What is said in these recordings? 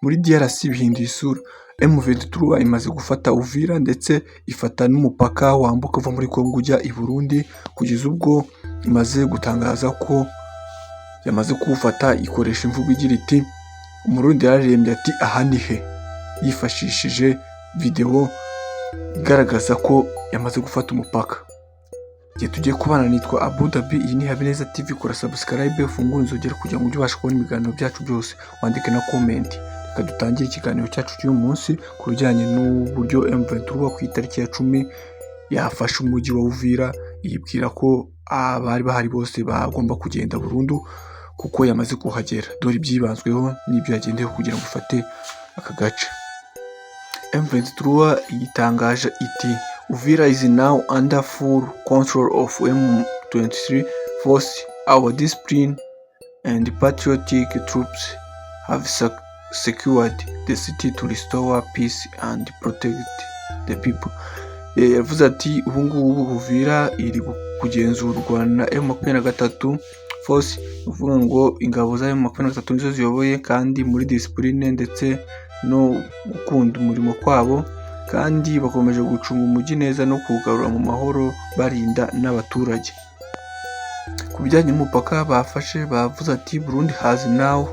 muri DRC bihinduye isura. M23 imaze gufata Uvira ndetse ifata n'umupaka wambuka uva muri Kongo ujya i Burundi, kugeza ubwo imaze gutangaza ko yamaze kuwufata. Ikoresha imvugo igira iti umurundi yararembye ati aha ni he, yifashishije video igaragaza ko yamaze gufata umupaka. Igihe tugiye kubana nitwa Abu Dhabi, iyi ni Habineza TV, kora subscribe, fungura inzogera kugira ngo ujye ubasha kubona ibiganiro byacu byose, wandike na comment. Reka dutangire ikiganiro cyacu cy'uyu munsi ku bijyanye n'uburyo M23 ku itariki ya 10 yafashe umujyi wa Uvira, yibwira ko abari bahari bose bagomba kugenda burundu kuko yamaze kuhagera. Dore ibyibanzweho n'ibyo yagendeyeho kugira ngo ufate aka gace. M23 yitangaje iti Uvira is now under full control of M23 force. Our disciplined and patriotic troops have secured the city to restore peace and protect the people. Yavuze ati ubu ngubu Uvira iri kugenzurwa na M23 force, uvuga ngo ingabo za M23 nizo ziyoboye kandi muri discipline ndetse no gukunda umurimo kwabo, kandi bakomeje gucunga umujyi neza no kugarura mu mahoro barinda n'abaturage. Ku bijyanye n'umupaka bafashe, bavuze ati Burundi has now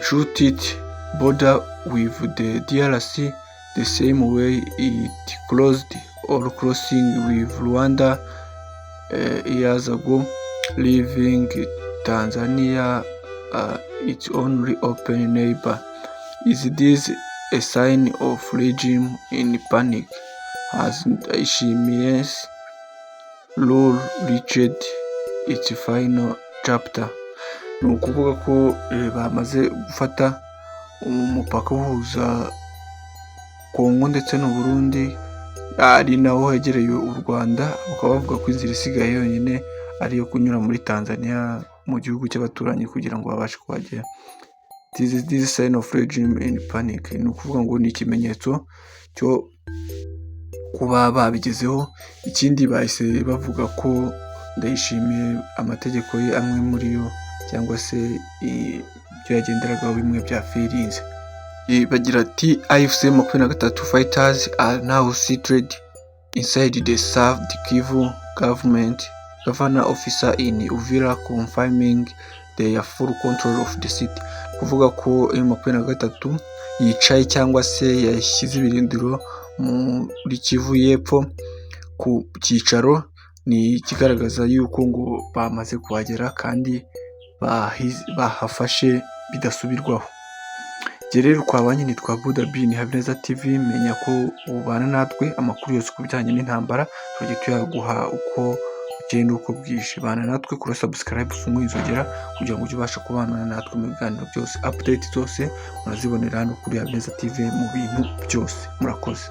shoot it border with the DRC the same way it closed or crossing with Rwanda years ago, leaving Tanzania its only open neighbor. Is this a sign of regime in panic? Has Ndayishimiye's rule reached its final chapter? Ni ukuvuga ko bamaze gufata umupaka uhuza Kongo ndetse n'u Burundi, ari naho hegereye u Rwanda. Bakaba bavuga ko inzira isigaye yonyine ari iyo kunyura muri Tanzania mu gihugu cy'abaturanyi kugira ngo babashe kuhagera. This is sign of regime in panic. Ni ukuvuga ngo ni ikimenyetso cyo kuba babigezeho. Ikindi bahise bavuga ko Ndayishimiye amategeko ye amwe muri yo cyangwa se ibyo yagenderagaho bimwe bya firinze. Bagira ati AFC 23 fighters are now seated inside the South Kivu governor officer in Uvira, confirming their full control of the city. Kuvuga ko M23 yicaye cyangwa se yashyize ibirindiro muri Kivu y'Epfo ku cyicaro, ni ikigaragaza yuko ngo bamaze kuhagera kandi bahafashe bidasubirwaho. Rero twabanye nitwa Abu Dhabi, ni Habineza TV. Menya ko ubana natwe amakuru yose ku bijyanye n'intambara tujye tuyaguha uko ugenda uko bwije. Bana natwe, kuri subscribe, fungura inzogera kugira ngo ujye ubasha kubana natwe mu biganiro byose. Update zose murazibonera hano kuri Habineza TV mu bintu byose. Murakoze.